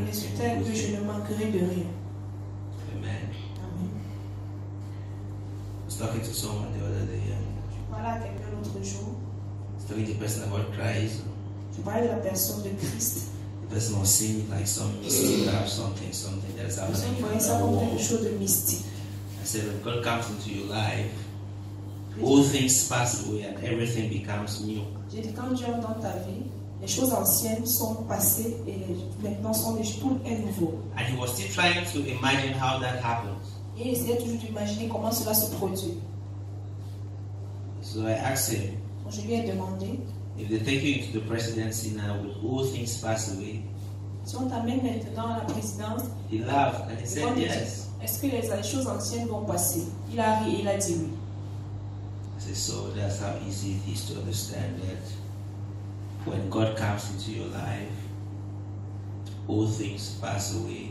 résultat est que je ne manquerai de rien. Amen. Amen. I was talking to someone the other day. Je parlais à quelqu'un l'autre jour. I was talking to a person about Christ. Je parlais de la personne de Christ. The person was seeing it like some mystic or something that's La personne happening. voyait ça comme quelque chose de mystique. I said, when God comes into your life, all things pass away and everything becomes new. J'ai dit, quand Dieu entre dans ta vie, les choses anciennes sont passées et maintenant tout est nouveau. And he was still trying to imagine how that happens. Et il essayait toujours d'imaginer comment cela se produit. So I asked him, Donc je lui ai demandé, if they take you into the presidency now, will all things pass away? si on t'amène maintenant à la présidence, He laughed and he said yes. est-ce que les choses anciennes vont passer? Il a ri et il a dit oui. I said, so that's how easy it is to understand that when God comes into your life, all things pass away.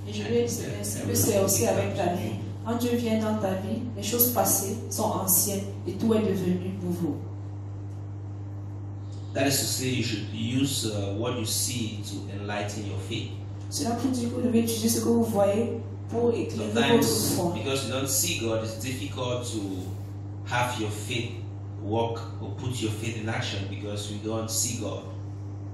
Et je lui ai dit, est-ce que c'est aussi avec ta vie? Quand Dieu vient dans ta vie, les choses passées sont anciennes et tout est devenu nouveau. That is to say, you should use what you see to enlighten your faith. Cela pour dire que vous devez utiliser ce que vous voyez pour éclairer votre Sometimes, foi. because you don't see God, it's difficult to have your faith work or put your faith in action because you don't see God.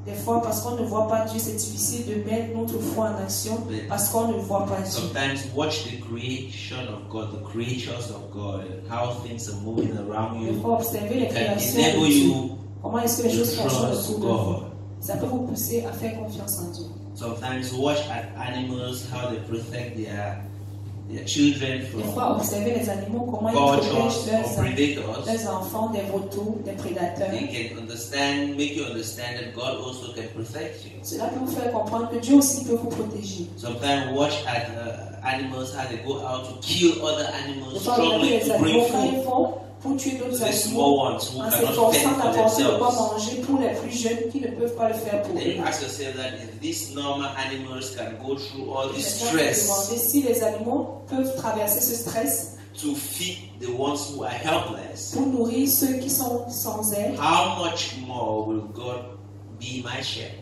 Des fois, parce qu'on ne voit pas Dieu, c'est difficile de mettre notre foi en action parce qu'on ne voit pas Dieu. Sometimes watch the creation of God, the creatures of God, and how things are moving around Des you. fois, observer les Can créations enable de Dieu. you Comment est-ce que les choses to fonctionnent trust autour de vous? God. Ça peut vous pousser à faire confiance en Dieu. Sometimes watch at animals, how they protect their children Des from fois, observer les animaux, comment ils vultures, protègent from predators. leurs enfants des vautours, des prédateurs. They can understand, make you understand that God also can protect you. Cela peut vous faire comprendre que Dieu aussi peut vous protéger. Sometimes watch at animals, how they go out to kill other animals, Des fois, regardez struggling les to animaux bring quand ils food. vont pour tuer d'autres The small animaux ones who en cannot s'efforçant fend for d'apporter de quoi themselves. manger pour les plus jeunes qui ne peuvent pas le faire pour Then you eux. ask yourself that if these normal animals can go through all this Maintenant, vous stress demandez si les animaux peuvent traverser ce stress to feed the ones who are helpless, pour nourrir ceux qui sont sans aide. how much more will God be my shepherd?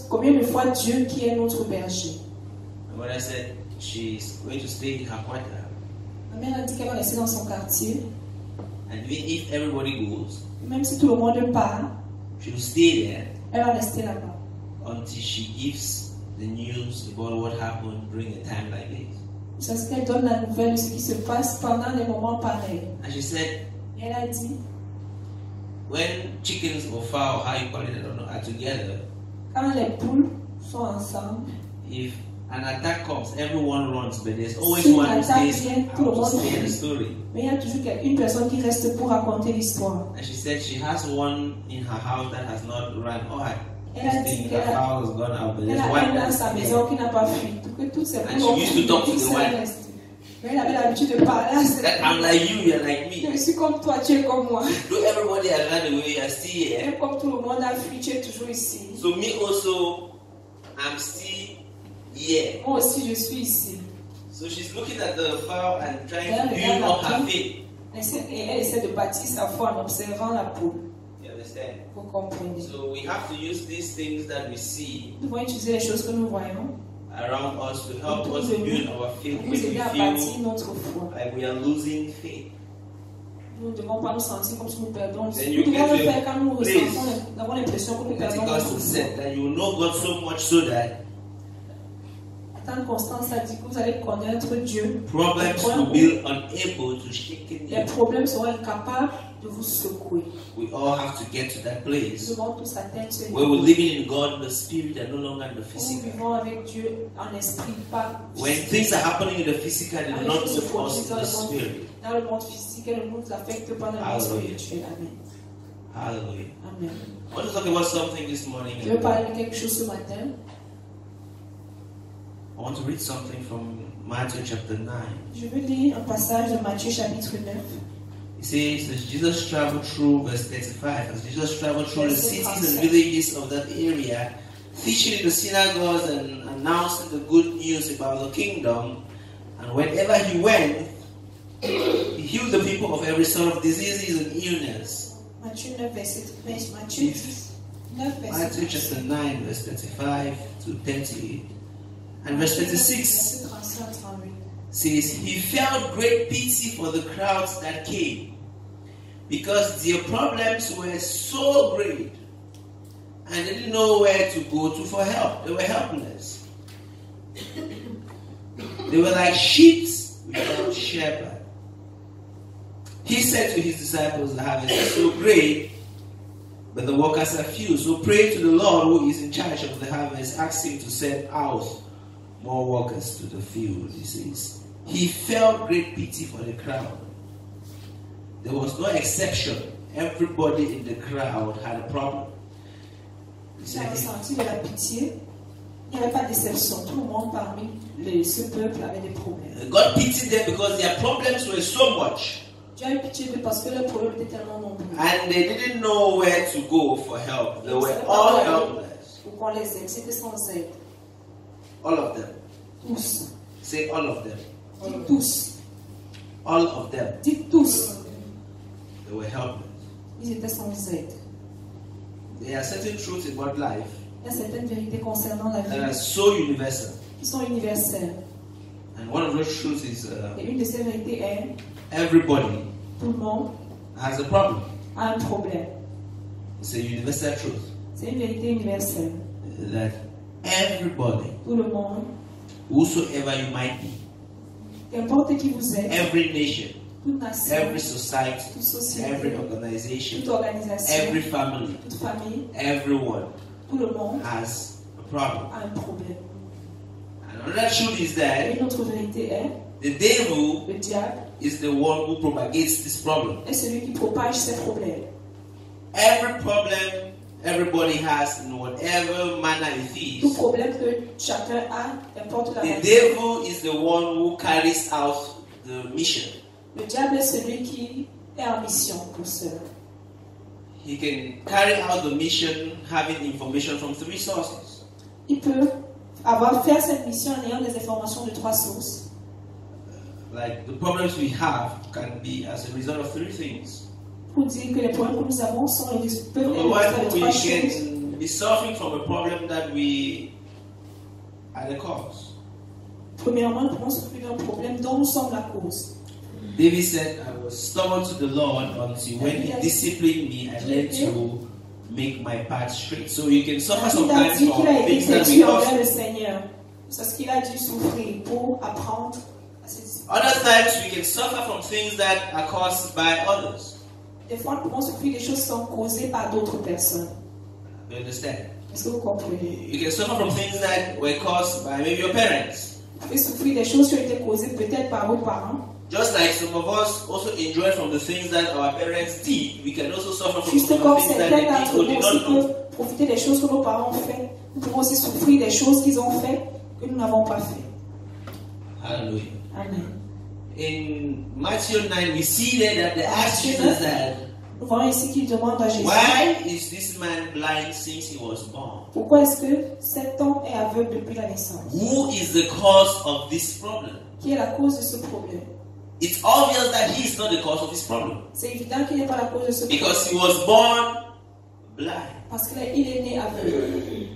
Combien de fois Dieu qui est notre berger? And when I said she's going to stay in her quarter, Ma mère a dit qu'elle va rester dans son quartier. and even if everybody goes, Même si tout le monde part, she will stay there elle va rester là-bas. until she gives the news about what happened during a time like this. C'est ce qu'elle donne la nouvelle de ce qui se passe pendant des moments pareils. And she said, Et elle a dit, when chickens or fowl, how you call it, I don't know, are together, quand les poules sont ensemble, if an attack comes, everyone runs, but there's always Si one who l'attaque stays vient, out tout le to monde stay fuit. the story. mais il y a toujours une personne qui reste pour raconter l'histoire. And she said she has one in her house that has not run. Oh, Elle a this dit thing, qu'elle the a, fowl has gone out, but elle there's a one une dans that's sa there. maison qui n'a pas fui. Que toutes ces And poules she ont used fui, to talk to toutes the celles wife. restent. Mais elle avait l'habitude de parler à cette That I'm like you, you're like Je me. suis comme toi, tu es comme moi. Though everybody has run away, you're still here. Même comme tout le monde a fui, tu es toujours ici. So me also, I'm still here. Moi aussi, je suis ici. So she's looking at the fowl and trying Elle to regarde build up la her poule. faith. Et elle essaie de bâtir sa foi en observant la poule. You understand? Vous comprenez. So we have to use these things that we see Nous devons utiliser les choses que nous voyons around us to help us build our faith pour when nous aider à we bâtir feel notre foi. like we are losing faith. Nous ne devons pas nous sentir comme si nous perdons. Then Nous you devons get le to faire quand nous place. ressentons, nous avons l'impression que nous perdons Because notre it foi. said that you know God so much so that Tant Constance a dit que vous allez connaître Dieu. problems will be unable to shake Les you. problèmes seront incapables de vous secouer. We all have to get to that Nous place devons tous atteindre ce where we're niveau. living in God in the spirit and no longer in the Nous physical. vivons avec Dieu en esprit, pas When things are happening in the physical, they Quand do les not choses se move us produisent in dans the le monde- spirit. dans le monde physique et ne nous affecte pas dans le monde Hallelujah. spirituel. Amen. Hallelujah. Amen. I want to talk about something this morning. Je veux parler de quelque chose ce matin. I want to read something from Matthew chapter 9. Je veux lire un passage de Matthieu chapitre 9. It says that Jesus traveled through, verse 35, as Jesus traveled through the Verse cities 35. and villages of that area, teaching in the synagogues and announcing the good news about the kingdom. And wherever he went, he healed the people of every sort of diseases and illness. Matthieu 9, verset 13. Matthieu 9, verset Matthew chapter 9, verse 35 to 38. And verse 36 verset 37 à 38. says, He felt great pity for the crowds that came, because their problems were so great, and they didn't know where to go to for help. They were helpless. They were like sheep without shepherd. He said to his disciples, the harvest is so great, but the workers are few. So pray to the Lord who is in charge of the harvest. Ask him to send out more workers to the field. He says, he felt great pity for the crowd. There was no exception. Everybody in the crowd had a problem. Il a ressenti de la pitié. Il n'y avait pas d'exception. Tout le monde parmi ce peuple avait des problèmes. God pitied them because their problems were so much. Dieu a eu pitié d'eux parce que leurs problèmes étaient tellement nombreux. And they didn't know where to go for help. They were all helpless. Pour qu'on les aide, c'était sans aide. All of them. Tous. Say all of them. Dites tous. All of them. Dites tous. They were helpless. Ils étaient sans aide. There are certain truths about life Il y a certaines vérités concernant la that are vie so universal. qui sont universelles. And one of those truths is Et une de ces vérités est everybody tout le monde has a problem. a un problème. It's a universal truth C'est une vérité universelle. that everybody, Tout le monde, whosoever you might be, qu'importe qui vous êtes, every nation, toute nation, every society, toute société, every organization, toute organisation, every family, toute famille, everyone tout le monde has a problem. a un problème. And another truth is Et that une autre vérité est, the devil le diable is the one who propagates this problem. est celui qui propage ces problèmes. Every problem everybody has in whatever manner it Tout is, problème que chacun a, n'importe la the manière. devil is the one who carries out the mission. Le diable est celui qui est en mission pour cela. He can carry out the mission having information from 3 sources. Il peut faire cette mission en ayant des informations de 3 sources. Like the problems we have can be as a result of 3 things. Pour dire que les problèmes que nous avons peuvent être Number le résultat one, de we 3 choses. can be suffering from a problem that we are the cause. Premièrement, nous pouvons souffrir d'un problème dont nous sommes la cause. David said, I was stubborn to the Lord until when he disciplined me, I learned to make my path straight. So you can suffer Il a sometimes dit qu'il a from été things that we têtu envers cause. le Seigneur. C'est ce qu'il a dû souffrir pour apprendre à se discipliner. Other times we can suffer from things that are caused by others. Des fois, nous pouvons souffrir des choses qui sont causées par d'autres personnes. You understand? Est-ce que vous comprenez? You can suffer from things that were caused by maybe your parents. Vous pouvez souffrir des choses qui ont été causées peut-être par vos parents. Just like some of us also enjoy from the things that our parents did, we can also suffer from Juste some comme of the things that certains they did d'entre or nous did aussi not know. peuvent profiter des choses que nos parents ont fait, nous pouvons aussi souffrir des choses qu'ils ont fait que nous n'avons pas fait. Hallelujah. Amen. In Matthew 9, we see there that they asked Jesus that, Nous voyons ici qu'il demande à Jésus why is this man blind since he was born? pourquoi est-ce que cet homme est aveugle depuis la naissance? Who is the cause of this problem? Qui est la cause de ce problème? It's obvious that he is not the cause of this problem C'est évident qu'il n'est pas la cause de ce problème because he was born blind. parce qu'il est né aveugle.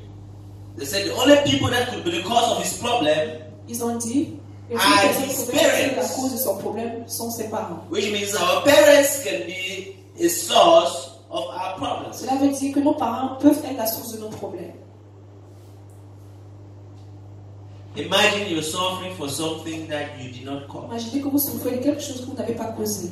They said the only people that could be the cause of his problem, Ils ont dit que Ah, personne his pouvait être la parents. cause de son problème sont ses parents. which means our parents can be a source of our problems. Cela veut dire que nos parents peuvent être la source de nos problèmes. Imagine you're suffering for something that you did not cause. Imaginez que vous souffrez de quelque chose que vous n'avez pas causé.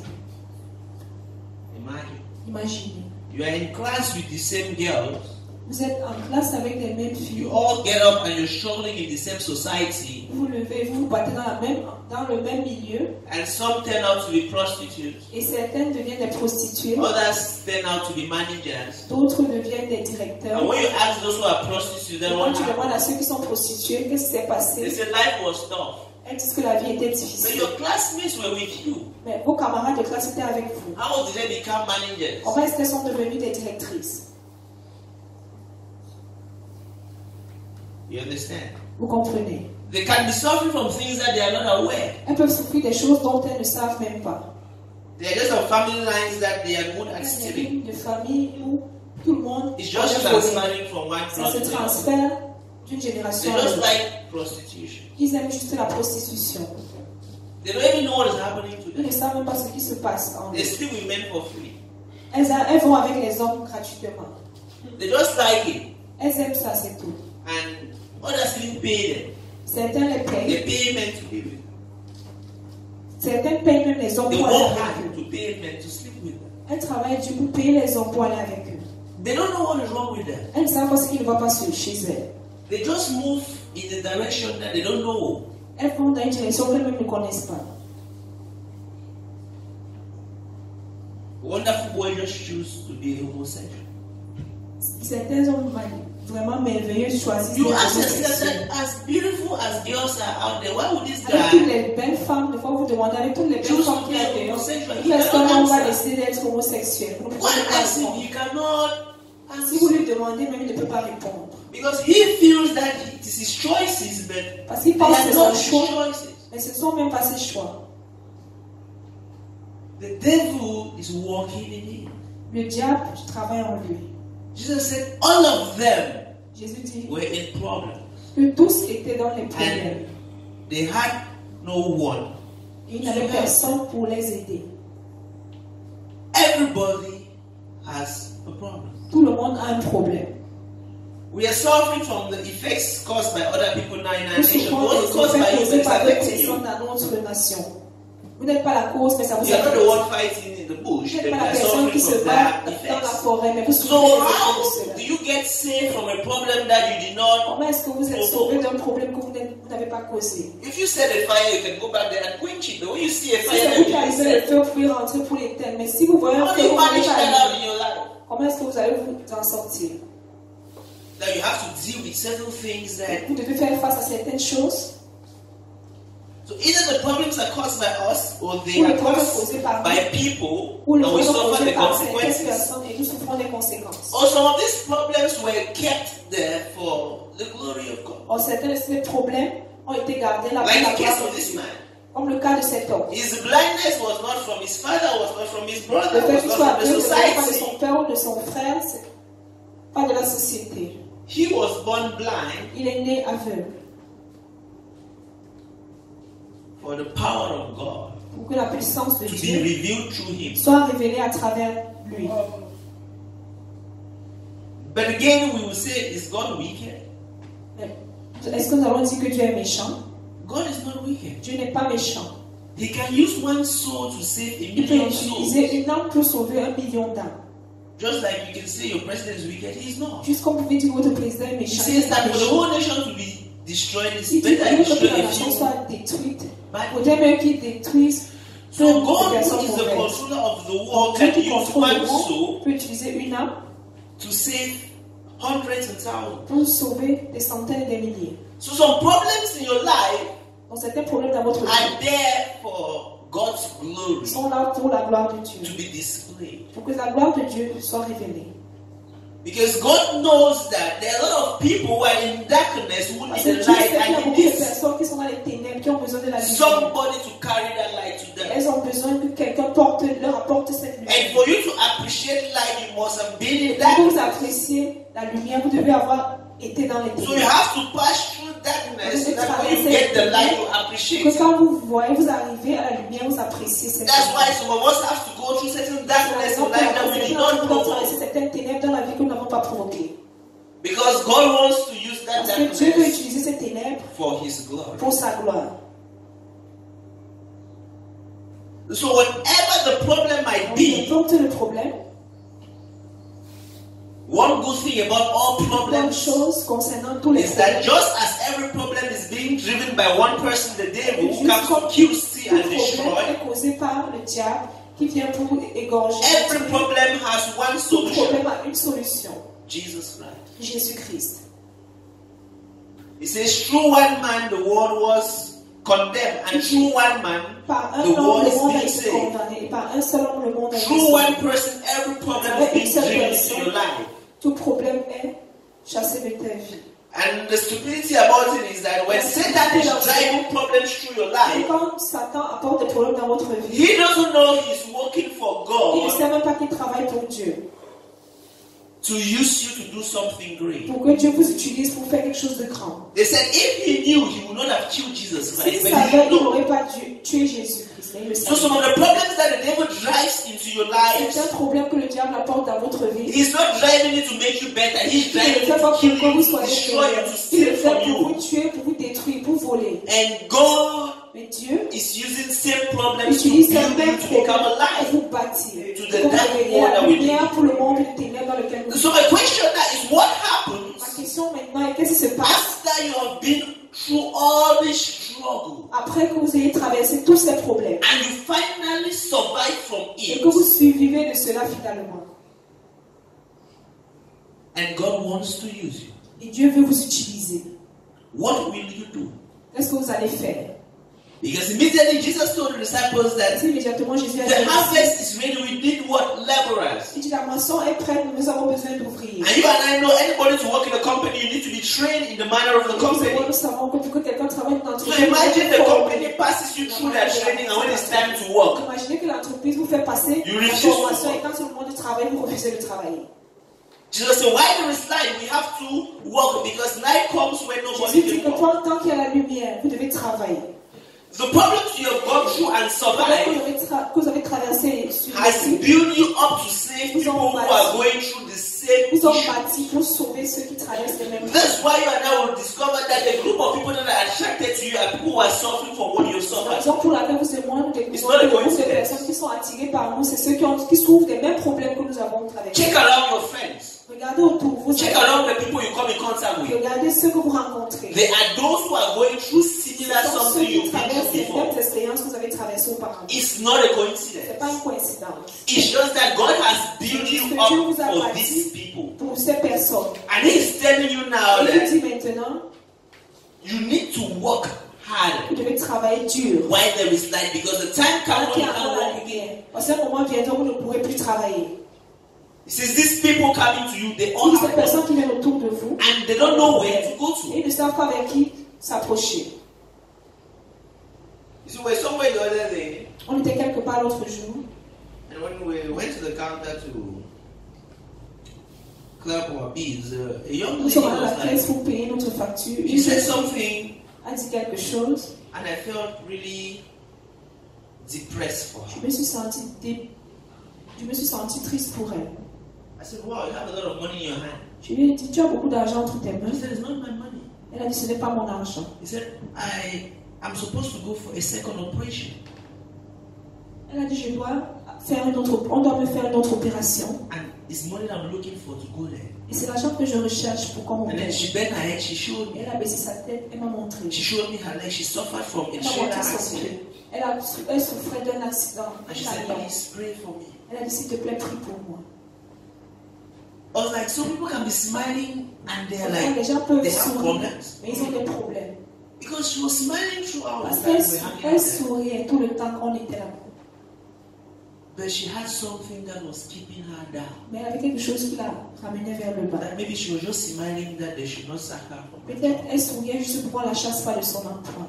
Imagine. Imaginez. You are in class with the same girls. Vous êtes en classe avec les mêmes filles. You all get up and you're struggling in the same society. Vous vous levez, vous vous battez dans le même milieu. And some turn out to be prostitutes. Et certaines deviennent des prostituées. Others turn out to be managers. D'autres deviennent des directeurs. And when you ask those who are prostitutes, then Et what quand tu demandes à happened? ceux qui sont prostitués, qu'est-ce qui s'est They passé? say life was tough. Elles disent que la vie était But difficile. your classmates were with you. Mais vos camarades de classe étaient avec vous. How did they become managers? Comment est-ce qu'elles sont devenues des directrices? You understand? Vous comprenez? They can be suffering from things that they are not aware. Elles peuvent souffrir des choses dont elles ne savent même pas. They are just on family lines that they are good at Il y a des stealing. lignes de famille où Tout le monde It's just est volé. transferring from one Ça crowd se to the other. transfère d'une génération They à just l'autre. like prostitution. Ils aiment juste la prostitution. They don't even know what is happening to Ils ne them. savent même pas ce qui se passe en They eux. sleep with men for free. Elles vont avec les hommes gratuitement. They just like it. Elles aiment ça, c'est tout. And others didn't pay them. Certains les They payent. pay men to live with them. Certains payent même les hommes They pour aller work avec hard eux. to pay men to sleep with them. Elles travaillent du coup pour payer les hommes pour aller avec eux. They don't know what is wrong with them. Elles ne savent pas ce qui ne va pas chez elles. They just move in a direction that they don't know. Elles vont dans une direction qu'elles-mêmes ne connaissent pas. Wonderful boy just choose to be homosexual. Certains hommes vraiment merveilleux choisissent You les ask yourself homosexuels. that as beautiful as girls are out there, why would this Avec toutes guy les belles femmes, des fois vous demandez avec toutes les belles choose femmes to qui be sont dehors, homosexual? He pourquoi est-ce cannot qu'on va answer. décider d'être homosexuel? Vous ne Go pouvez and pas ask him, répondre. he cannot Si vous answer. lui demandez, même il ne peut pas répondre. Because he feels that it is his choices, but Parce qu'il they pense que are c'est not son his choix, choices. mais ce ne sont même pas ses choix. The devil is working in him. Le diable travaille en lui. Jesus said all of them Jésus dit were in problems. que tous étaient dans les problèmes. And they had no one. Et il n'avait personne pour les aider. Everybody has a problem. Tout le monde a un problème. We are suffering from the effects caused by other people now in our Nous nation. souffrons What is des caused by effets you causés is par d'autres affecting you. personnes dans notre nation. Vous n'êtes pas la cause, mais ça vous You are not the affecte. one fighting in the bush, Vous but n'êtes we pas la are personne suffering qui se from bat their dans la effects. forêt, mais vous So souffrez des how effets do de cela. you get saved from a problem that you did not? Comment est-ce que vous êtes sauvé d'un problème que vous n'avez pas causé? If you set a fire, you can go back there and quench it. But when you see a Si fire c'est that vous you qui can allumez le set, feu, vous pouvez rentrer pour l'éteindre. Mais si vous voyez un how do feu, you vous n'avez manage pas that out allumé, in your life? comment est-ce que vous allez vous en sortir? That you have to deal with certain things that. Vous devez faire face à certaines choses. So either the problems are caused by us or they Ou are les problèmes caused causés par by nous. people Ou le and we problème suffer causé the par certaines consequences. personnes et nous souffrons des conséquences. Or some of these problems were kept there for the glory of God. Or, certains de ces problèmes ont été gardés là pour Like la the gloire case of de this Dieu. man. Comme le cas de cet homme. His blindness was not from his father, was not from his Le brother, fait was qu'il not soit from the aveugle ne vient pas de society. son père ou de son frère, c'est pas de la société. He was born blind Il est né aveugle for the power of God pour que la puissance de to be Dieu revealed through him. soit révélée à travers lui. But again, we will say, is God wicked? Est-ce que nous allons dire que Dieu est méchant? God is not wicked. Dieu n'est pas méchant. He can use one soul to save a Il peut million souls. utiliser une âme pour sauver 1 million d'âmes. Just like you can say your president is wicked, he's not. Juste comme vous pouvez dire que votre président est He méchant. says Il n'est pas that for the méchant. whole nation to be destroyed, it's Il dit better que destroy la a nation few. soit détruite. But Faudrait même qu'il détruise so peu de God, who personnes is the mauvaises. controller of the world, Dieu can qui use contrôle le one monde soul peut utiliser une âme to save hundreds and thousands. pour sauver des centaines et des milliers. So some problems in your life Donc certains problèmes dans votre vie are there for God's glory sont là pour la gloire de to Dieu. be displayed. Pour que la gloire de Dieu soit révélée. Because God knows that there are a lot of people who are in darkness who Parce need que the Dieu light, sait qu'il y a and beaucoup it de is personnes qui sont dans les ténèbres, qui ont besoin de la lumière. somebody to carry that light to them. Elles ont besoin que quelqu'un leur apporte cette lumière. And for you to appreciate light, you must have been in Pour que vous darkness. appréciez la lumière, vous devez avoir été dans les So you ténèbres. have to pass through darkness so that when you get the light, you appreciate Que it. quand vous voyez, vous arrivez à la lumière, vous appréciez cette That's why lumière. some of us have to go through certain darkness in life that we did not Nous devons know. traverser certaines ténèbres dans la vie que nous n'avons pas provoquées. Because God wants to use that Parce que Dieu veut darkness utiliser ces ténèbres for His glory. pour sa gloire. So whatever the problem might Donc, be, n'importe le problème, one good thing about all bonne problems chose concernant tous les is that problèmes. just as every problem is being driven by one person, the devil, who Juste comes to comme kill, steal, tout and problème destroy, est causé par le diable qui vient pour égorger. every problem has one Tout solution. problème a une solution. Jesus Christ. Jésus-Christ. He says, through one man the world was condemned, and through one man Par un the homme, world le is monde a being été saved. condamné. Et par un seul homme, le monde a été Through one sauvé. person, every problem is being driven into your life. Tout problème est chassé de ta vie. And the stupidity about it is that when Satan is driving problems through your Et life, quand Satan apporte des problèmes dans votre vie, he doesn't know he's working for il ne God. sait même pas qu'il travaille pour Dieu. to use you to do something great. Pour que Dieu vous utilise pour faire quelque chose de grand. They said if he knew, he would not have killed Jesus Christ. S'il But savait, he il knew. n'aurait pas dû tuer Jésus-Christ. Mais il le So savait. some of the problems that the devil drives into your lives, C'est un problème que le diable apporte dans votre vie. he's not driving it to make you better. He's Il le driving fait it pas to pour kill que you, vous to soyez destroy you, meilleur. to Il steal le from fait pour vous you. tuer, pour vous détruire, pour voler. And God Mais Dieu is using same problems to utilise ces build mêmes you to become problèmes alive. pour vous bâtir. To the Pour dark devenir world la that we lumière live. pour le monde de ténèbres dans lequel nous So vivons. my question now is what Ma happens question maintenant est qu'est-ce qui se passe after you have been through all this struggle après que vous ayez traversé tous ces problèmes and you finally survive from et it, que vous survivez de cela finalement. and God wants to use you? Et Dieu veut vous utiliser. What will you do? Qu'est-ce que vous allez faire? Because immediately Jesus told the disciples that Parce immédiatement Jésus a the dit, harvest is ready. We need what? Laborers. il dit la moisson est prête, nous avons besoin d'ouvriers. And you and I know anybody to work in a company, you need to be trained in the manner of the company. Nous savons que pour que quelqu'un travaille dans So l'entreprise, imagine the company passes you through that training, and when it's time to work, imaginez que l'entreprise vous fait passer You la refuse to formation work. et quand c'est le moment de travail, vous refusez de travailler. Jesus said, "Why there is light, we have to work because light comes when nobody Jésus dit can que work." tant qu'il y a la lumière, vous devez travailler. The problems you have gone through and survived Que vous avez traversé sur has built you up to save people who are going through the same vous ont issue. bâti pour sauver ceux qui traversent les mêmes choses. That's why you and I will discover that the group of people that are attracted to you are people who are suffering from what you've C'est la suffered. raison pour laquelle vous et moi, nous It's découvrons not a que le groupe de coincidence. personnes qui sont attirées par nous, c'est ceux qui souffrent des mêmes problèmes que nous avons traversés. Check around your friends. Regardez autour de vous. Check around the people you come in contact with. Regardez ceux que vous rencontrez. They are those who are going through similar Ce sont ceux something qui you've been traversent through les before. mêmes expériences que vous avez traversées auparavant. It's not a C'est coincidence. pas une coïncidence. It's just that God has built you Dieu up vous a for bâti these people. pour ces personnes. And He's telling you now Et il that dit maintenant, you need to work vous hard devez travailler dur. while there is light because the time comes Quand when il y you a can't la work again. lumière, parce qu'à un moment viendra où vous ne pourrez plus travailler. He says these people coming to you, they all Toutes ces have personnes problems qui viennent autour de vous, and they don't know where to go et to. ils ne savent pas avec qui s'approcher. You see, we're somewhere the other day, On était quelque part l'autre jour, and when we went to the counter to clear up our bills, a young nous lady sommes à la was caisse like, pour payer notre facture. she Une said personne something, a dit quelque chose. and I felt really depressed for her. Je me suis senti triste pour elle. I said, wow, you have a lot of money in your hand. Je lui ai dit, tu as beaucoup d'argent entre tes mains. He said, it's not my money. Elle a dit, ce n'est pas mon argent. He said, I'm supposed to go for a second operation. Elle a dit, on doit me faire une autre opération. And it's money that I'm looking for to go there. Et c'est l'argent que je recherche pour qu'on And then m'opère. she bent her head, she showed me. Elle a baissé sa tête, elle m'a montré. She showed me her leg. She suffered from a Elle m'a shoulder montré son accident. pied. Elle souffrait d'un accident. And she said, please pray for me. Elle a dit, s'il te plaît, prie pour moi. I was like, some people can be smiling and they're Les like, gens peuvent they have sourire, problems. mais ils ont des problèmes. Because she was smiling throughout Parce the time we were qu'elle hanging out there. souriait tout le temps qu'on était là. But she had something that was keeping her down. Mais elle avait quelque chose qui la ramenait vers le bas. That maybe she was just smiling that they should not sack her from it. Peut-être elle souriait juste pour qu'on la chasse pas de son emploi.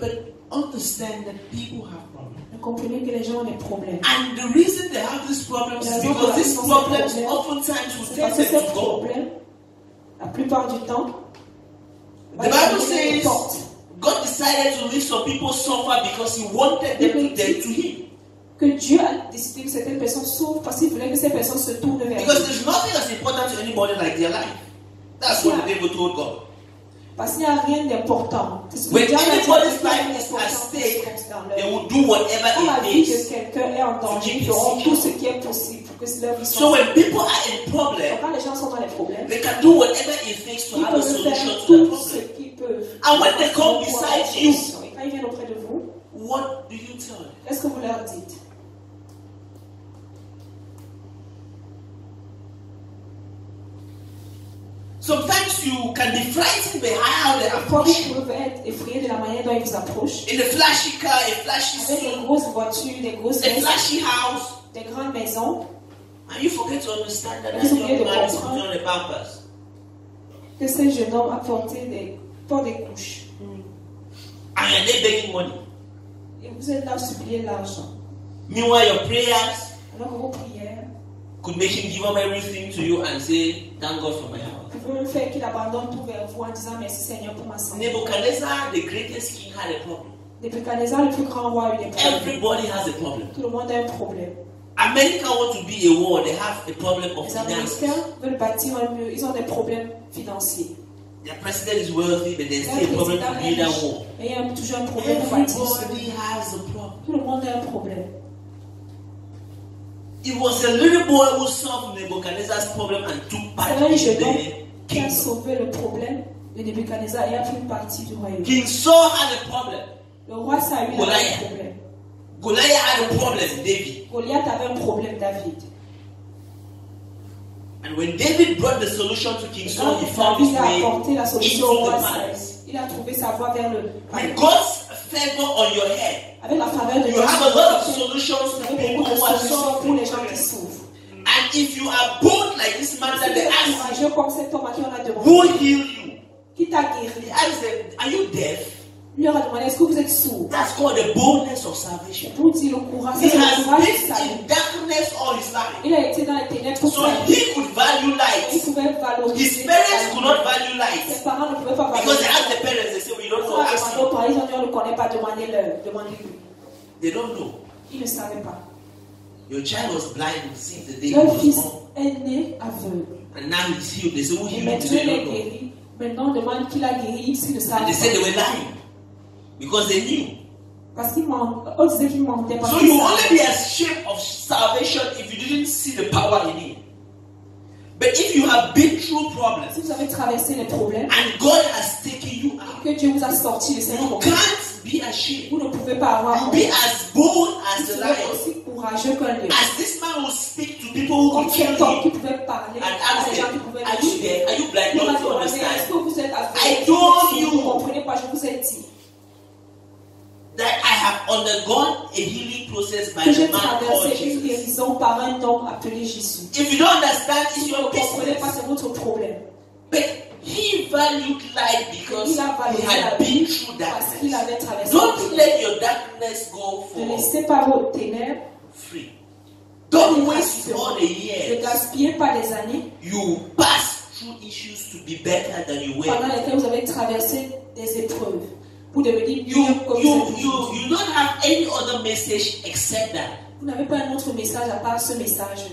But understand that people have problems. Vous comprenez que les gens ont des problèmes. And the reason they have these problems is because these problems oftentimes will C'est take parce que them ces to God. problèmes, la plupart du temps, The Bible says porte. God decided to leave some people suffer because He wanted them to turn to Him. Que Dieu a décidé que certaines personnes souffrent parce qu'il voulait que ces personnes se tournent vers Because lui. there's nothing as important to anybody like their life. That's what the devil told God. Parce qu'il n'y a rien d'important. When anybody's life is at stake, they will do whatever Quand la it vie de takes. quelqu'un est en danger, ils feront tout ce qui est possible pour que leur vie So soit. when people are in problem, Quand les gens sont dans les problèmes, they can do whatever it takes to ils have a peuvent solution faire to the tout ce problem. qu'ils peuvent. And when they come beside you, Et quand ils viennent auprès de vous, what do you tell them? qu'est-ce que vous leur dites? Sometimes you can be frightened by how they Parfois, approach vous you. pouvez être effrayé de la manière dont ils vous approchent. In a flashy car, a flashy Avec des suit, grosses voitures, des grosses a maisons, flashy house, des grandes maisons, and you forget to understand that Vous that oubliez young de man is comprendre. putting on a pampers. que ces jeunes hommes apportent portent des couches. And you're there begging money. Et vous êtes là à supplier l'argent. Meanwhile, your prayers Alors que vos prières could make him give up everything to you and say, thank God for my health. Vous pouvez même faire qu'il abandonne tout vers vous en disant merci Seigneur pour ma santé. Nebuchadnezzar, the greatest king, had a problem. Nebuchadnezzar, le plus grand roi, a eu des problèmes. Everybody has a problem. Tout le monde a un problème. America want to be a war, they have a problem of Les finances. Américains veulent bâtir un mur, ils ont des problèmes financiers. Their president is wealthy, but there's Le still a problem président to est build that riche, war. mais il y a toujours un problème pour bâtir ce Everybody mur. has a problem. Tout le monde a un problème. It was a little boy who solved Nebuchadnezzar's problem and took part C'est un in jeune homme the qui a kingdom. sauvé le problème de Nebuchadnezzar et a pris une partie du royaume. King Saul had a problem. Le roi Saül avait Goliath. un problème. Goliath had a problem, David. Goliath avait un problème, David. And when David brought the solution to King Saul, he Quand found his David a way apporté la solution au into roi the Saül, palace. il a trouvé sa voie vers le With palais. God's favor on your head, Avec la faveur de you Dieu, have a lot of vous solutions to avez people beaucoup de who are solutions pour les gens qui suffering. souffrent. And if you are bold like this man Si that vous they êtes asked courageux comme cet homme à qui on a who demandé, healed you, qui t'a he guéri, asked them, are you deaf? il leur a demandé, est-ce que vous êtes sourd? That's called the boldness of salvation. Pour dire le courage, He c'est le has courage du been salut. in darkness all his life. Il a été dans les ténèbres toute So sa vie. he could value Il light. pouvait valoriser. His parents could not value Ses light. parents ne pouvaient pas Because they valoriser. asked the parents, they say, we don't know, On a ask demandé aux him. parents, ils ont dit, on ne le connaît pas, demandez-leur, demandez-lui. They don't know. Ils ne savaient pas. Your child was blind since the day he Leur was fils born. est né aveugle. And now he's healed. They say, who Et healed maintenant, you? il They est don't know. guéri. Maintenant, on demande qui l'a guéri, s'ils ne savent And they said they pas. were lying. Because they knew. Parce qu'ils mentent. On disait qu'ils mentaient parce So qu'ils you will only savaient. be ashamed of salvation if you didn't see the power in it. But if you have been through problems Si vous avez traversé les problèmes, and God has taken you out, que Dieu vous a sorti de ces you problèmes, can't be ashamed. vous ne pouvez pas avoir honte. Be as bold as Vous the serez lion. aussi courageux qu'un lion. As this man will speak to people who Comme could kill cet homme qui him pouvait parler and à ask des gens qui them, pouvaient are le you tuer. deaf? Are you blind? Il m'a Don't you demandé, est-ce understand que vous êtes I aveugle? told you. Vous ne comprenez pas, je vous ai dit that I have undergone a healing process by que the j'ai man called traversé une Jesus? guérison par un homme appelé Jésus. If you don't understand, it's Si vous ne your comprenez pas, business. c'est votre problème. But he valued light because Il a he valorisé la had vie been through parce qu'il darkness. avait traversé Don't les ténèbres. let your darkness go Ne for laissez pas vos ténèbres free. Don't aller waste all the Ne years gaspillez pas les années you pass through issues to be better than you were. pendant lesquelles vous avez traversé des épreuves pour devenir You, mieux comme you, vous êtes you, aujourd'hui. you don't have any other message except that. Vous n'avez pas un autre message à part ce message.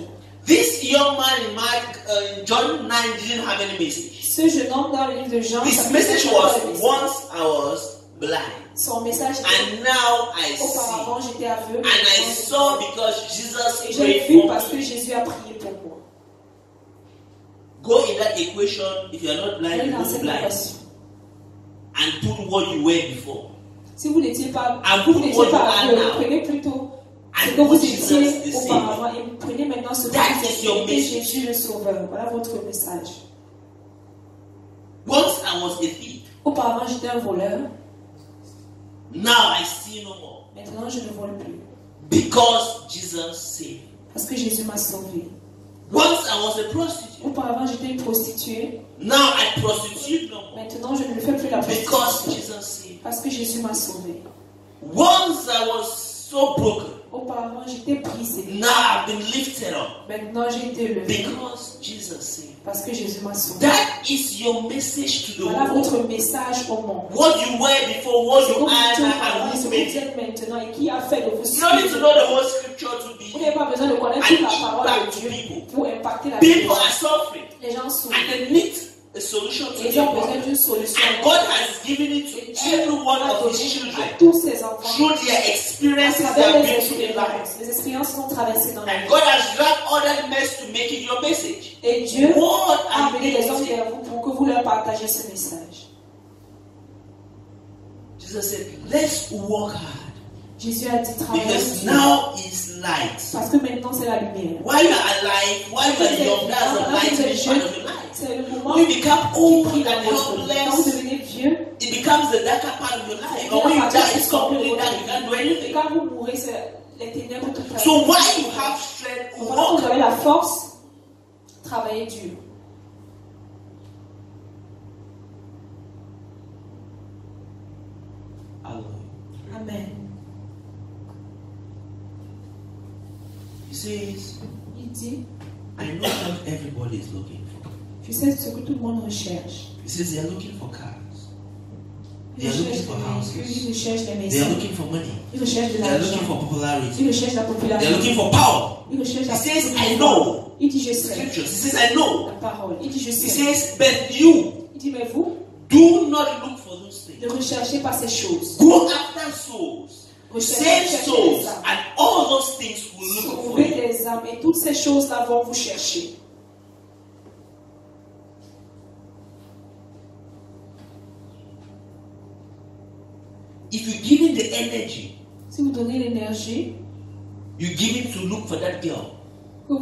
This young man in John 9 didn't have any message. Ce jeune homme dans le livre de Jean, His ça message fait pas was, de message. once I was blind, Son message était and now I see. auparavant j'étais aveugle. And I saw because Jesus Et j'ai prayed vu for parce que me. Jésus a prié pour moi. Go in that equation, if you are not blind, Allez you dans go to cette blind. équation. And put what you were before. Si vous n'étiez pas, And vous put n'étiez what you pas are aveugle, now. prenez plutôt ce And que vous put Jesus étiez the Savior. auparavant et prenez maintenant ce que That vous is your êtes et message. Jésus le Sauveur. Voilà votre message. Once I was a thief, Auparavant j'étais un voleur, now I see no more. maintenant je ne vole plus. Because Jesus saved. Parce que Jésus m'a sauvé. Once I was a prostitute, Auparavant j'étais une prostituée, now I prostitute no more. maintenant je ne fais plus la Because prostitution. Jesus saved. Parce que Jésus m'a sauvé. Once I was so broken, Auparavant j'étais brisée, now I've been lifted up. maintenant j'ai été élevée. Because Jesus saved. Parce que Jésus m'a sauvé. That is your message to the Voilà world. votre message au monde. What you were before, what Ce que you vous are étiez now, auparavant et and ce who que made vous you. êtes maintenant et qui a fait de vous You don't need to suivre. know the whole scripture to Vous be n'avez pas besoin de connaître toute la parole de Dieu pour impacter la vie. people are suffering Les gens souffrent. and they need a solution to Et ils their ont besoin problem. d'une solution. And God has given it Et to Dieu every one a of donné His à children tous ses enfants through their à experiences they travers have les been through in life. expériences. Les expériences sont traversées dans la And vie. God has dragged all that mess to make it your message. Et Dieu What a are amené you les hommes doing? vers vous pour que vous leur partagez ce message. Jesus said, let's work hard. Jésus a dit travaillons Because dur. now is light. Parce que maintenant c'est la lumière. While you are alive, while you are young, that's the light in part of your life. C'est le moment When you become qui old brille and dans votre vie. Quand vous helpless, devenez vieux, it becomes the darker part of your life. c'est And when la you partie die, qui it's sort de completely votre dark. You can't do vie. Et anything. quand vous mourrez, c'est les ténèbres toute la vie. So while you have strength, Pendant que walk. vous avez la force, travaillez dur. Amen. He says, Il dit, I know what everybody is looking for. Je sais ce que tout le monde recherche. He says they are looking for cars. They Ils are looking recherchent for des houses. véhicules, ils recherchent des They are maisons, looking for money. ils recherchent de They are looking l'argent, for popularity. ils recherchent la They are popularité, looking for power. ils recherchent la He says, I popularité. know. Il dit je sais, Scriptures. He says, I know. la parole. Il dit je He sais. says, but you Il dit mais vous, do not look for those things. ne recherchez pas ces choses. Go after souls. Save Recherchez souls. les âmes. And all those things will look for Sauvez you. les âmes et toutes ces choses-là vont vous chercher. If you give him the energy, Si vous donnez l'énergie, you give him to look for that girl. que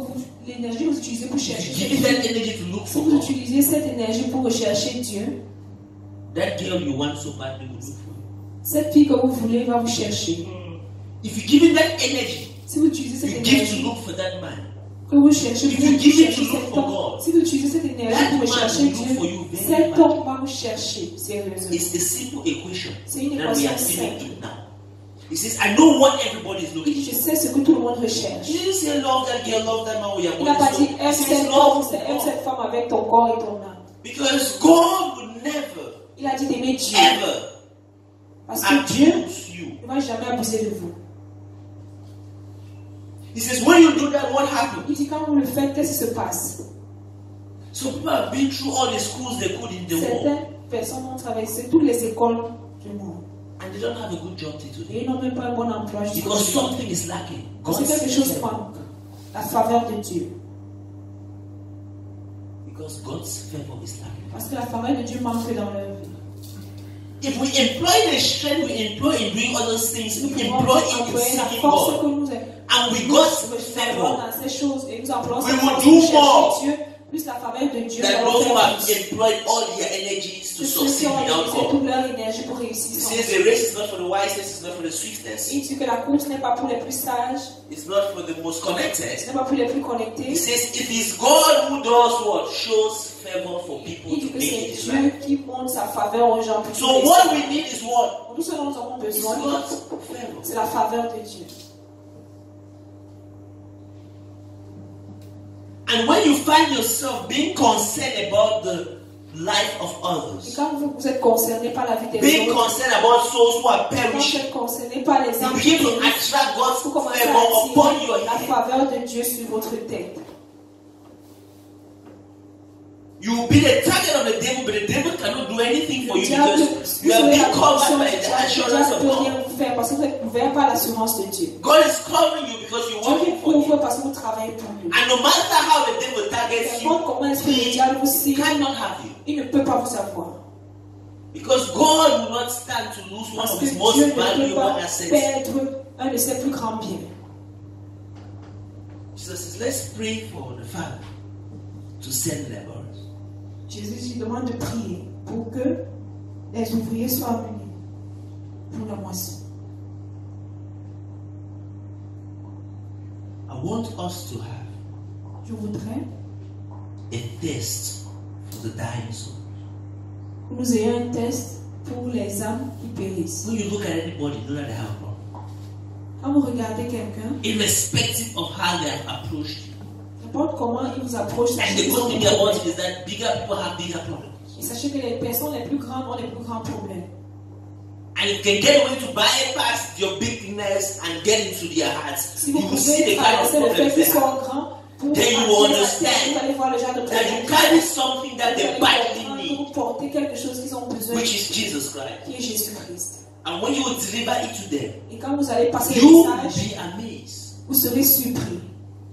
l'énergie vous utilisez pour If you chercher, give him that energy to look si for vous God, utilisez cette énergie pour rechercher Dieu, that girl you want so badly will look for you. cette fille que vous voulez va vous chercher. If you give him that energy, Si vous utilisez you cette give to énergie look for that man. que vous cherchez If pour you give it chercher to look cet for homme, God, si vous utilisez cette énergie that pour man rechercher will look for you Dieu, very cet much. homme va vous chercher sérieusement. It's a simple equation C'est une that we équation are seeing simple. it now. He says, I know what everybody is Il looking dit, je for. sais ce que tout le monde recherche. He didn't say, love that girl, love that man with your Il n'a body. pas dit, He aime says, cet homme, love aime God. cette femme avec ton corps et ton âme. Because God would never, Il a dit d'aimer Dieu. ever Parce que Dieu abuse you. ne va jamais abuser de vous. He says, when you do that, what happens? Il dit, quand vous le faites, qu'est-ce qui se passe? So people have been through all the schools they could in the world, Certaines personnes ont traversé toutes les écoles du monde. and they don't have a good job till Et today. ils n'ont même pas un bon emploi. jusqu'à Because aujourd'hui. something is lacking. Parce que God's quelque chose favor. manque. La faveur de Dieu. Because God's favor is lacking. Parce que la faveur de Dieu manque dans leur vie. If we employ the strength we employ in doing all those things, Nous we pouvons employ it in employer la seeking force God, que nous and we nous got employons favor dans ces choses et nous employons We cette will force do pour chercher more Dieu, plus la faveur de Dieu than va those who faire have plus. employed all their energies to Que ceux qui succeed ont without utilisé God. toute leur énergie pour He réussir sans says Dieu. the race is not for the wisest, it's not for the swiftest, Il dit que la course n'est pas pour les plus sages, it's not for the most ce connected. n'est pas pour les plus He connectés. says it is God who does what? Shows favor for people Il dit to que make c'est it Dieu in life. qui montre sa faveur aux gens. Pour So qu'ils what réussissent. we need is what? Tout ce dont nous avons It's besoin, God's favor. c'est la faveur de Dieu. And when you find yourself being concerned about the life of Et others, quand vous êtes concerné par la vie des being autres, concerned about souls who are quand vous perishing, êtes concerné par les you âmes begin qui to périssent, attract God's vous commencez favor à upon your attirer la head. faveur de Dieu sur votre tête. You will be the target of the devil, but the devil cannot do anything for Le you diable, because vous you have serez been la covered protection by du the diable. Le assurance diable of ne peut rien God. vous faire parce que vous êtes couvert par l'assurance de Dieu. God is covering you because you're Dieu working vous for couvre Him. parce que vous travaillez pour lui. And no matter how the devil targets N'importe you, comment est-ce que le he diable vous cible, cannot have you. il ne peut pas vous avoir. Because God will not stand to lose one Parce of que His Dieu most ne peut valuable pas assets. perdre un de ses plus grands biens. Jesus says, let's pray for the Father to send laborers. Jésus lui demande de prier pour que les ouvriers soient venus pour la moisson. I want us to have Je voudrais a thirst for the dying soul. que nous ayons un test pour les âmes qui périssent. When you look at anybody, you know that they have a problem. Quand vous regardez quelqu'un, Irrespective of how they have approached you. n'importe comment il vous approche, And the good thing about it is that bigger people have bigger problems. et sachez que les personnes les plus grandes ont les plus grands problèmes. And if you can get away to bypass your bigness and get into their hearts, Si you vous will see pouvez the kind of traverser le fait problems they qu'ils have. sont grands, pour Then you attirer la understand terre, vous allez voir le genre de That you problème. carry something that Vous they allez badly comprendre que need, vous portez quelque chose qu'ils ont besoin, which is Jesus Christ. qui est Jésus-Christ. And when you will deliver it to them, Et quand vous allez passer le you will message, be amazed vous serez surpris.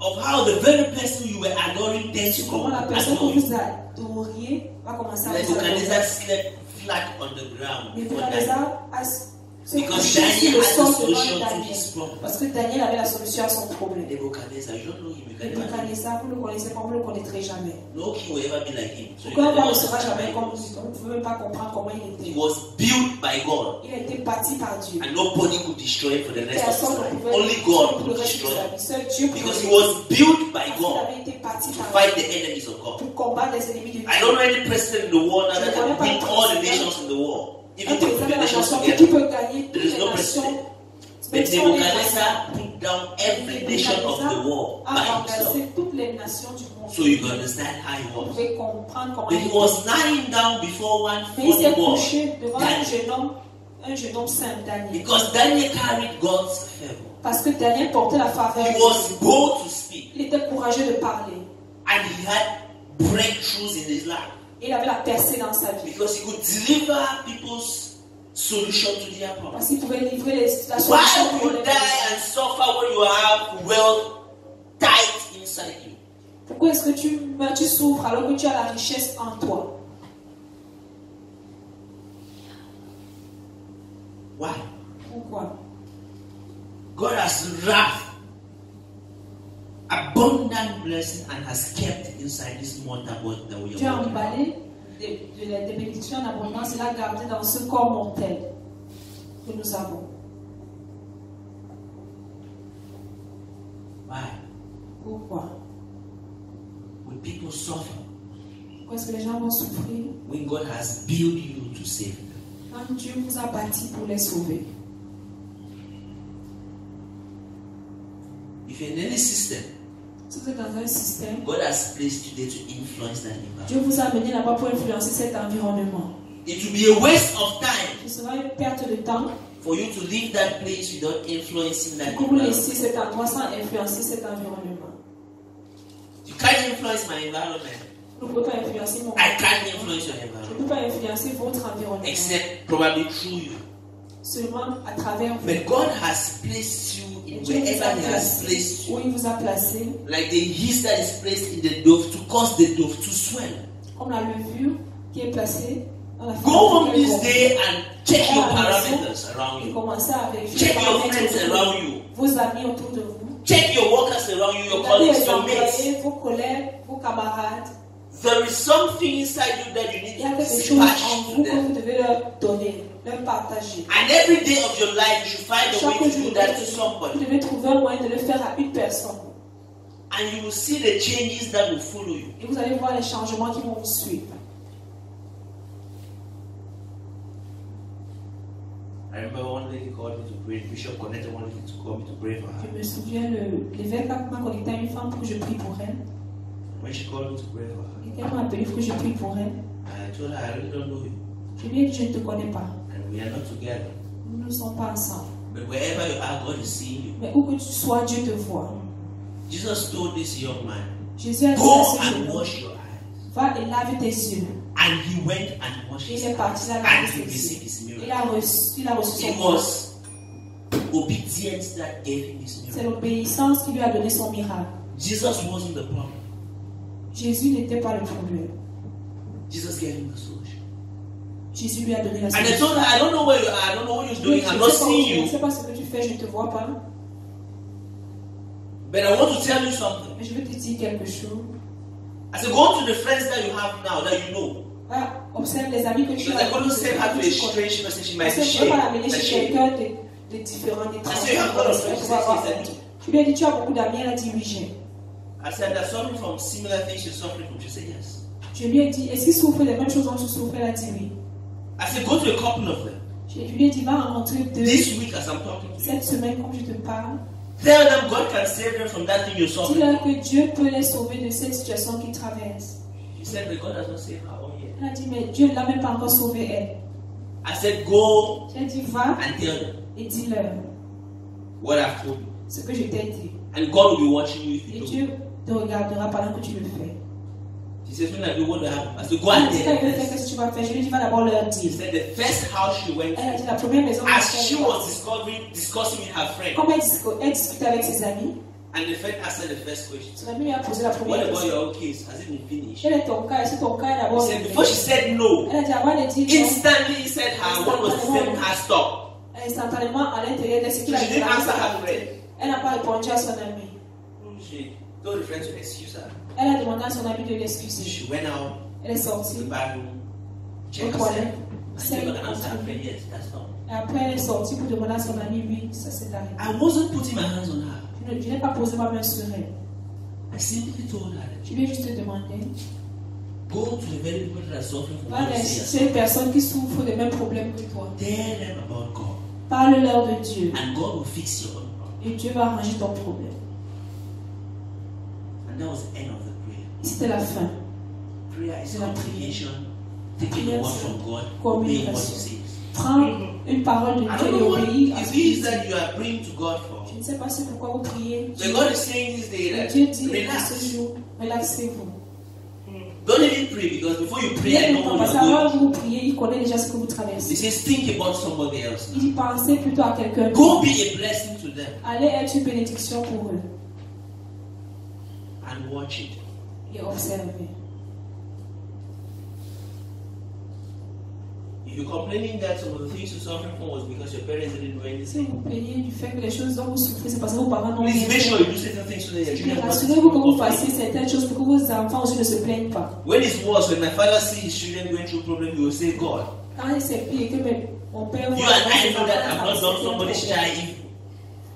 of how the very person you were adoring then to Comment la personne adore que you. vous adoriez va commencer à vous Nebuchadnezzar adorer. slept flat on the ground before Daniel. Nebuchadnezzar a se Because couché sur Daniel le had the sol solution devant to Daniel. his problem. Parce que Daniel avait la solution à son problème. Nebuchadnezzar, you don't know him, you can never know him. Nebuchadnezzar, vous ne le connaissez pas, vous ne le connaîtrez jamais. No king will ever be like him. So you Pourquoi can on ne never sera jamais comme understand. lui? Donc, vous ne pouvez même pas comprendre comment il He était. was built by God, Il a été bâti par Dieu. and nobody could destroy him for the rest of his Personne ne life. pouvait Only le God pour le could reste de destroy sa him. vie. Seul Dieu Because he pouvait. was built by Parce qu'il God avait été bâti to par fight Dieu the enemies of God. pour combattre les ennemis de Dieu. I don't know any president in the world now that can beat all the nations in the world. Un Even président the de la nations nation qui together. peut gagner toutes There is les no nations. president. Même But si on est Nebuchadnezzar put put down every nation of the world a by himself. remplacé toutes les nations du monde. So you can understand how he Vous was. pouvez comprendre comment But he was lying down before one Mais il s'est funny boy. couché devant Daniel. un jeune homme saint, Daniel. Because Daniel carried God's favor. Parce que Daniel portait la faveur. He was bold to speak. Il était courageux de parler. And he had breakthroughs in his life. Il avait la percée dans sa vie. Because he could deliver people's solution to their problems. Parce qu'il pouvait livrer la Why solution would pour you les die and suffer when you have wealth tight inside you? Pourquoi est-ce que tu meurs, tu souffres alors que tu as la richesse en toi? Why? Pourquoi? God has wrapped abundant blessing and has kept inside this mortal body that we Tu are as walking. emballé des bénédictions en abondance et l'a gardé dans ce corps mortel que nous avons. Why? Pourquoi? When people suffer, Pourquoi est-ce que les gens vont souffrir when God has built you to save them. quand Dieu vous a bâti pour les sauver? If you're in any system, Si vous êtes dans un système, God has placed you there to influence that environment. Dieu vous a amené là-bas pour influencer cet environnement. It will be a waste of time Ce sera une perte de temps for you to leave that place without influencing that que vous environment. laissez cet endroit sans influencer cet environnement. You can't influence my environment. Vous ne pouvez pas influencer mon I can't influence your Je ne environment. peux pas influencer votre environnement. Except probably through you. Seulement à travers vous. But God has placed you Et in Dieu vous wherever a He has placé, placed où you. il vous a placé, Like the yeast that is placed in the dove to cause the dove to swell. comme la levure qui est placée dans la Go home farine. this day and check your parameters around Et you. commencez à vérifier Check les your paramètres friends autour de around vous. you. Vos amis autour de vous. Check your workers around you, your Regardez colleagues, les your mates. employés, vos collègues, vos camarades. There is something inside you that you need Il y a to quelque chose dispatch en to vous que them. vous devez leur donner, leur partager. And every day of your life, you should find a Chaque way to jour, do that to vous somebody. devez trouver un moyen de le faire à une personne. And you will see the changes that will follow you. Et vous allez voir les changements qui vont vous suivre. I remember one lady called me to pray. Bishop connected one lady to call me to pray for her. Je me souviens, l'évêque m'a connecté à une femme pour que je prie pour elle. When she called me to pray for her, Et elle m'a appelé pour que je prie pour elle. I told her I really don't know you. Je lui ai dit, je ne te connais pas. And we are not together. Nous ne sommes pas ensemble. But wherever you are, God is seeing you. Mais où que tu sois, Dieu te voit. Jesus told this young man, Jésus a dit go à ce and jeune homme, wash your eyes. va et lave tes yeux. And he went and washed Il his est eyes. parti là And laver he ses received yeux. his Il miracle. a reçu It son miracle. was obedience that gave him his C'est miracle. l'obéissance qui lui a donné son miracle. Jesus wasn't the problem. Jésus n'était pas le problème. Jesus gave him the solution. Jésus lui a donné la And I solution. told her, I don't know where you are. I don't know what you're Je doing. I'm not seeing ne you. sais pas ce que tu fais, je ne te vois pas. But I want to tell you something. Mais je veux te dire quelque chose. I said, go to the friends that you have now that you know. Ah, observe les amis que tu Because as. I couldn't send her to a que tu connais. strange person. She might Parce be que je ne peux pas ashamed. l'amener That chez she- quelqu'un de différent, I said, you have got a friend. d'étranger. Je lui ai dit, tu as beaucoup d'amis. Elle a dit, oui, j'ai. I said, they're suffering from similar things you're suffering from. She said, yes. Je lui ai dit, est-ce qu'ils souffrent des mêmes choses dont tu souffres? Elle a dit oui. I said, go to a couple of them. Je lui ai dit, va rencontrer deux. This week, as I'm talking to you, Cette semaine, comme je te parle, tell them God can save them from that thing you're suffering dis-leur from. que Dieu peut les sauver de cette situation qu'ils traversent. She said, but God has not saved her own yet. Elle a dit, mais Dieu ne l'a même pas encore sauvée, elle. I said, go J'ai dit, va and tell them et dis-leur what I've told you. ce que je t'ai dit. And God will be watching you if Et you do. Dieu te regardera pendant que tu le fais. She says, when I do what will happen? I said, go Elle and a dit, tell quand il veut faire, them. qu'est-ce que tu vas faire? Je lui ai dit, va d'abord leur She dire. said, the first house she went Elle a to, dit, la première maison, as she was discussing with her friend, comme elle discutait avec ses amis, and the friend asked her the first question. son ami lui a posé la What première about question. your own case? Has it been finished? Quel est ton cas? Est-ce que ton cas est d'abord She said, before she said no, Elle a dit, avant de dire non, instantly he said her, what was telling her stop. instantanément à l'intérieur de ce qu'il a She dit. didn't answer her friend. Elle n'a pas répondu à son ami. She told the friend to excuse her. Elle a demandé à son ami de l'excuser. She went out Elle est to the sortie bathroom, aux checked herself, toilettes. and she got an answer her friend, yes, that's all. Et après, elle est sortie pour demander à son ami, oui, ça s'est arrêté. I wasn't putting my hands on her. Je n'ai pas posé ma main sur elle. I simply told her that Je lui ai juste demandé, go to the very people that are suffering from va what chez les personnes qui souffrent des mêmes problèmes que toi. Tell them about God, Parle-leur de Dieu. and God will fix your own problem. Et Et Dieu va arranger ton problème. And that was the end of the prayer. C'était la fin. Prayer is C'est la comprehension, taking a word from God, obeying what He Communication. says. Prends une parole de I Dieu don't et know what obéis à it ce qu'il is dit. that you are praying to God for. Je ne sais pas c'est pourquoi vous priez. But God is saying this day Et that Dieu dit relax. ce jour, relaxez-vous. Don't even pray because before you pray, I Priez know pas, what parce you're going qu'avant through. que vous priez, il connaît déjà ce que vous He traversez. says, think about somebody else. Il dit pensez plutôt à quelqu'un. Go be a blessing to them Allez être une bénédiction pour eux and watch it. et observez. If you're complaining that some of the things you're suffering from was because your parents didn't do Si anything, vous plaignez du fait que les choses dont vous souffrez, c'est parce que vos parents n'ont please rien make sure fait. you do certain things so that your Mais children don't rassurez-vous que vous complain. fassiez certaines choses pour que vos enfants aussi ne se plaignent pas. When it's worse, when my father sees his children going through problems, he will say, God, Quand c'est pire que mon père you voit and I ses know that I've enfants not done traverser un somebody's problème. child evil.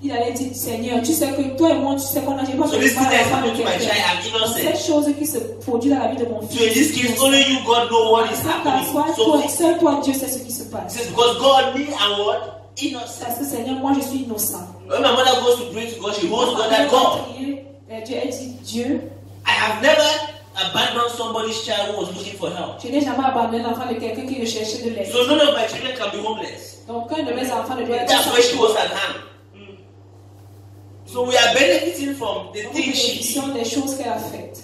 Il allait dire, Seigneur, tu sais que toi et moi, tu sais qu'on n'a pas So fait this de thing mal that à is l'enfant happening de to my child, quelqu'un. I'm innocent. Cette chose qui se produit dans la vie de mon So in fils. this case, only you, God, know what is Sans happening. qu'à soi, So seul toi, Dieu sait ce qui se he passe. says, because God, me, and what? Innocent. Parce que Seigneur, moi, je suis innocent. When my mother goes to pray to God, she holds Quand God ma at mère God. va prier, Dieu, elle dit, Dieu, I have never abandoned somebody's child who was looking for help. je n'ai jamais abandonné l'enfant de quelqu'un qui recherchait de l'aide. So none of my children can be homeless. Donc, un de mes enfants ne doit être That's sans where she was toit. at hand. So we are benefiting from the Nous things she did. bénéficions des choses qu'elle a faites.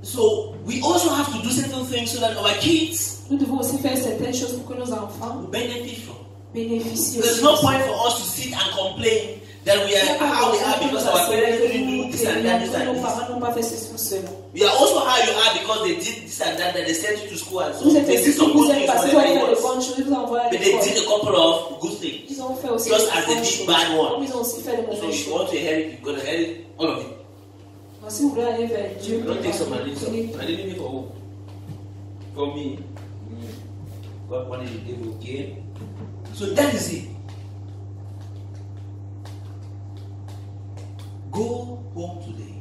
So we also have to do certain things so that our kids Nous devons aussi faire certaines choses pour que nos enfants will benefit from. bénéficient There's aussi. no point for us to sit and complain that we are how we are because our parents didn't do this and that, this and Nos this. parents n'ont pas fait ceci ou cela. We are also how you are because they did this and that they sent you to school and so Vous êtes they aussi did some vous good êtes things parce for qu'ils ont their fait de neighbors. bonnes choses, ils vous envoient à But they l'école. did a couple of good things. Ils ont fait aussi Just de as they bonnes did choses. bad ones. Comme ils ont aussi fait de So mauvaises if you choses. want to inherit, you're going to inherit all of it. Donc, si vous voulez aller vers Dieu, Don't take some and leave some. prenez I didn't leave for who? For me. God wanted the devil, okay? So that is it. Go home today.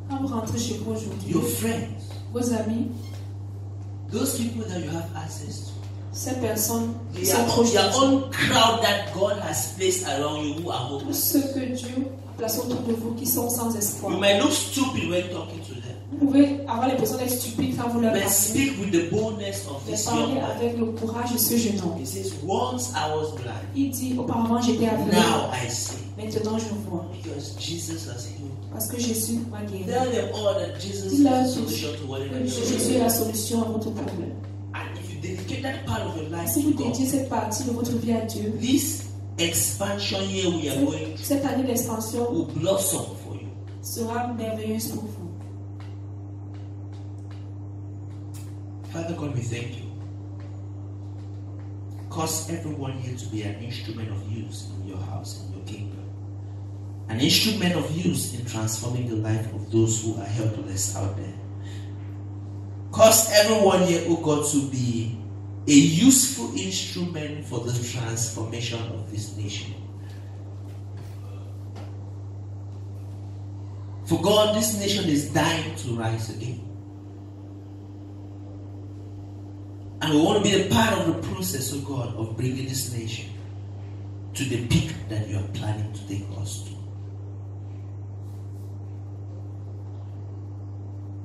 Quand vous rentrez chez vous aujourd'hui, Your friends, vos amis, those people that you have access to, ces personnes qui they sont are proches your de vous, own crowd that God has placed around you who are tous hopeless. ceux que Dieu a placés autour de vous qui sont sans espoir. You might look stupid when talking to them, Vous pouvez avoir l'impression d'être stupide quand vous leur but parlez. speak with the boldness of Mais this young parlez man. avec le courage de ce jeune homme. He says, once I was blind, Il dit, auparavant j'étais aveugle, now I see. maintenant je vois. Because Jesus has healed. Parce que Jésus m'a guéri. Tell them all that Jesus is Dis-leur the tous solution to whatever que you Jésus est la need. solution à votre problème. And if you dedicate that part of your life Si to vous God, dédiez cette partie de votre vie à Dieu, this expansion here we are going through cette année d'expansion will blossom for you. sera merveilleuse pour vous. Father God, we thank you. Cause everyone here to be an instrument of use in your house, in your kingdom. An instrument of use in transforming the life of those who are helpless out there. Cause everyone here, oh God, to be a useful instrument for the transformation of this nation. For God, this nation is dying to rise again. And we want to be a part of the process, oh God, of bringing this nation to the peak that you are planning to take us to.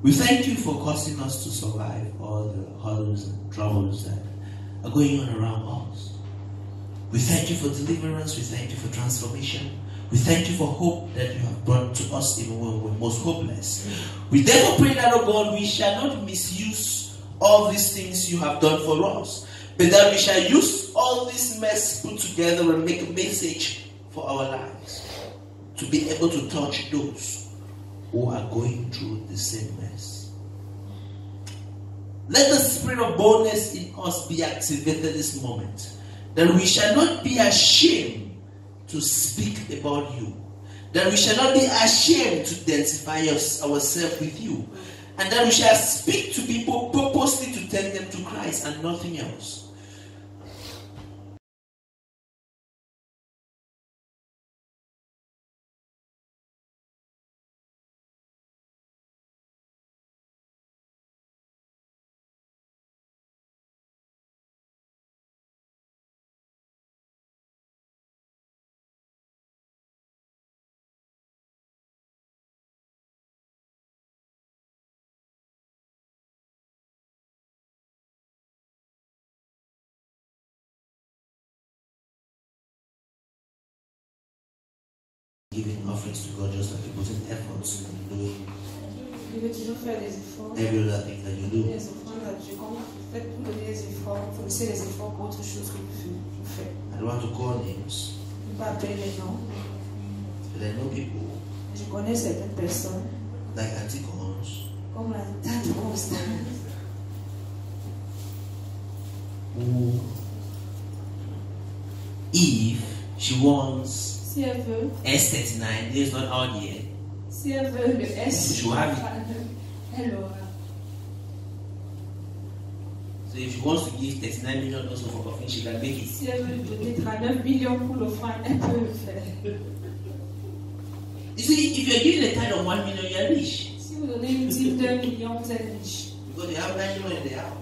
We thank you for causing us to survive all the hurdles and troubles that are going on around us. We thank you for deliverance. We thank you for transformation. We thank you for hope that you have brought to us even when we're most hopeless. We therefore pray that, oh God, we shall not misuse all these things you have done for us, but that we shall use all this mess put together and make a message for our lives to be able to touch those who are going through the same mess. Let the spirit of boldness in us be activated this moment, that we shall not be ashamed to speak about you, that we shall not be ashamed to identify ourselves with you, and that we shall speak to people purposely to take them to Christ and nothing else. giving offerings to God, just like you put in efforts in doing Il veut toujours faire des efforts. every other thing that you do. Les offrandes à Dieu, quand vous faites pour donner des efforts, vous fournissez des efforts pour autre chose que vous faites. I don't want to call names, Je ne vais pas appeler les noms, but I know people mais je connais certaines personnes, like Auntie Cons, comme la tante Constance, who, if she wants si elle veut, S39, this is not out yet, si elle veut le S, she will have it. elle aura. So if she wants to give 39 million also for offering, she can make it. Si elle veut donner 39 millions pour l'offrande, elle peut le faire. You see, if you're giving a tithe of 1 million, you're rich. Si vous donnez une dîme d'1 million, vous êtes riche. Because you have 9 million in the house.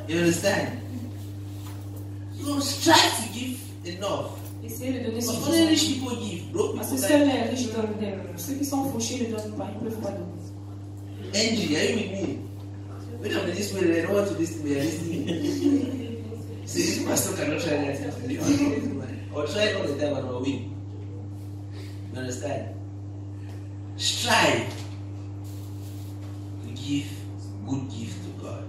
You understand? So strive to give enough. Essayez de donner Because suffisamment. only rich people give. Broke Parce que people seuls like les riches donnent. Ceux qui sont fauchés ne donnent pas, ils ne peuvent pas donner. Angie, are you with me? When I'm in this way, they don't want to listen to me. They are listening. See, this pastor cannot try that. Or try it all the time and will win. You understand? Strive to give good gifts to God.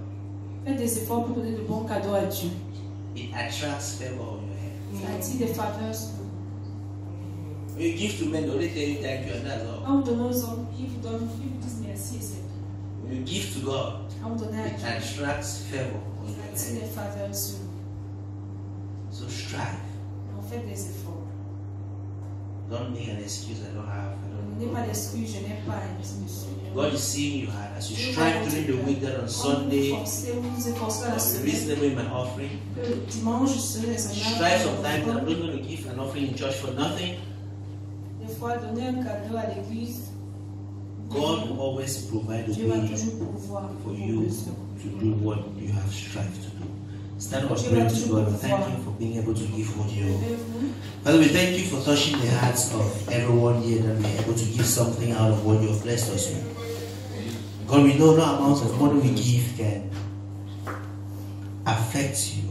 Faites des efforts pour donner de bons cadeaux à Dieu. It attracts favor on your head. Ça attire des faveurs sur vous. When you give to men, they only tell you thank you and that's all. Quand vous donnez aux hommes, ils vous disent merci et c'est tout. When you give to God, Quand vous donnez à it Dieu, attracts favor on ça your attire head. des faveurs sur vous. So strive. Donc faites des efforts. Don't make an excuse. I don't have. I Ne don't donnez know. pas d'excuses, je n'ai pas un monsieur. God is seeing you hard as you strive during the week that on Sunday Vous vous efforcez la I'll be semaine. reasonable in my offering. Le dimanche, je serai Strive raisonnable. sometimes. I'm not going to give an offering in church for nothing. Des fois, donner un cadeau à l'église, God will always provide a Dieu va way toujours pourvoir for vos you besoins. to do what you have strived to do. Stand up and pray to God and thank Him for being able to give what you. Levez-vous. Father, we thank you for touching the hearts of everyone here that we're able to give something out of what you have blessed us with. God, we know no amount of money we give can affect you